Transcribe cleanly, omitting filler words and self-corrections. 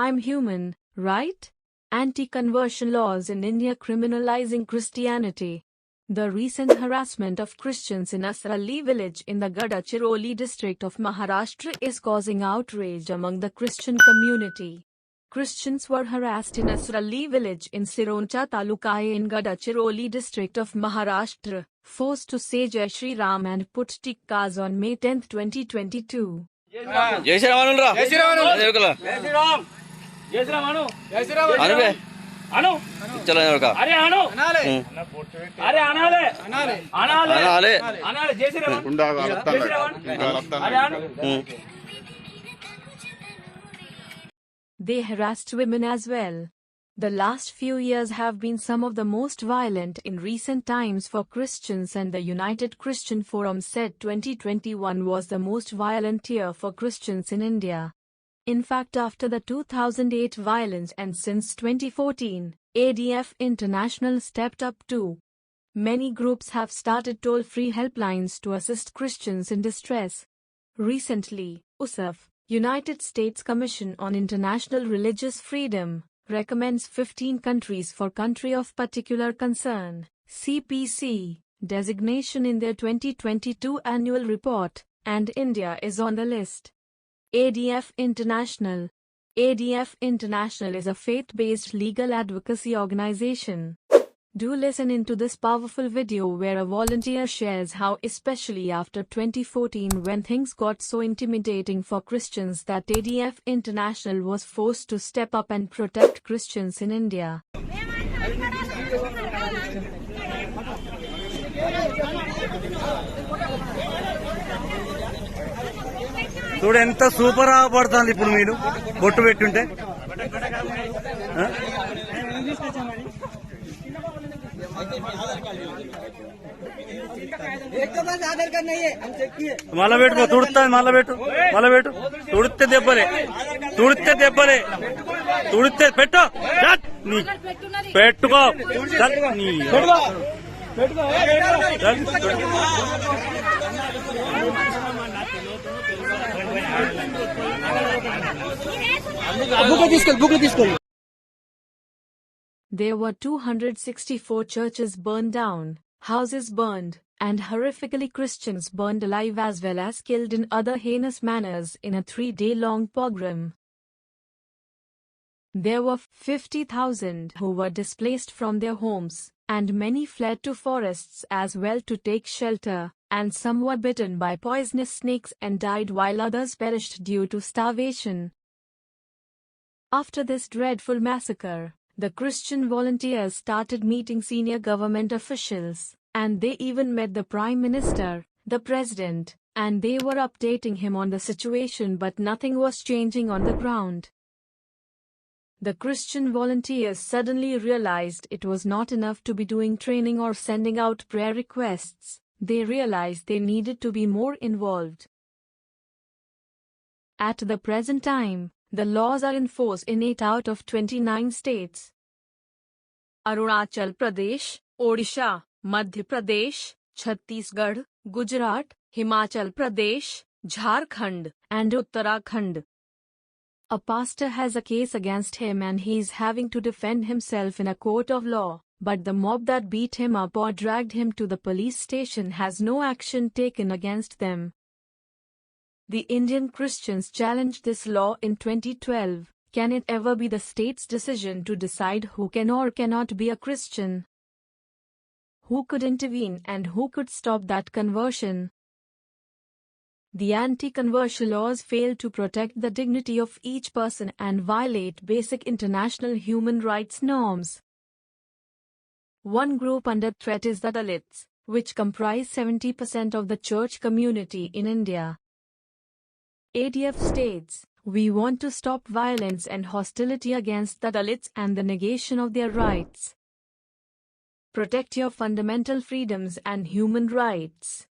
I'm human, right? Anti-conversion laws in India criminalizing Christianity. The recent harassment of Christians in Asaralli Village in the Gadchiroli District of Maharashtra is causing outrage among the Christian community. Christians were harassed in Asaralli Village in Sironcha Taluka in Gadchiroli District of Maharashtra, forced to say Jai Shri Ram and put tikkas on May 10, 2022. Jai Shri Ram Jai Shri Ram Jai Shri Ram Jai Shri Ram Jai Shri Ram Anu चलो इनका अरे आनो अरे आनाले आनाले आनाले आनाले जय श्री राम गुंडा अरे आनो They harassed women as well. The last few years have been some of the most violent in recent times for Christians, and the United Christian Forum said 2021 was the most violent year for Christians in India. In fact, after the 2008 violence and since 2014, ADF International stepped up too. Many groups have started toll-free helplines to assist Christians in distress. Recently, USAF, United States Commission on International Religious Freedom, recommends 15 countries for Country of Particular Concern (CPC) designation in their 2022 annual report, and India is on the list. ADF International. ADF International is a faith-based legal advocacy organization. Do listen into this powerful video where a volunteer shares how, especially after 2014 when things got so intimidating for Christians, that ADF International was forced to step up and protect Christians in India. చూడు ఎంత super గా పడుతుంది ఇప్పుడు మీరు బొట్టు పెట్టుంటే మళ్ళా పెట్టుకో తుడుతుంది మళ్ళా పెట్టు తుడితే దెబ్బలే తుడితే పెట్టు పెట్టుకో There were 264 churches burned down, houses burned, and horrifically Christians burned alive as well as killed in other heinous manners in a 3-day-long pogrom. There were 50,000 who were displaced from their homes, and many fled to forests as well to take shelter, and some were bitten by poisonous snakes and died while others perished due to starvation. After this dreadful massacre, the Christian volunteers started meeting senior government officials, and they even met the Prime Minister, the President, and they were updating him on the situation, but nothing was changing on the ground. The Christian volunteers suddenly realized it was not enough to be doing training or sending out prayer requests. They realized they needed to be more involved. At the present time, the laws are in force in 8 out of 29 states. Arunachal Pradesh, Odisha, Madhya Pradesh, Chhattisgarh, Gujarat, Himachal Pradesh, Jharkhand, and Uttarakhand. A pastor has a case against him and he is having to defend himself in a court of law, but the mob that beat him up or dragged him to the police station has no action taken against them. The Indian Christians challenged this law in 2012. Can it ever be the state's decision to decide who can or cannot be a Christian? Who could intervene and who could stop that conversion? The anti-conversion laws fail to protect the dignity of each person and violate basic international human rights norms. One group under threat is the Dalits, which comprise 70% of the church community in India. ADF states, "We want to stop violence and hostility against the Dalits and the negation of their rights. Protect your fundamental freedoms and human rights."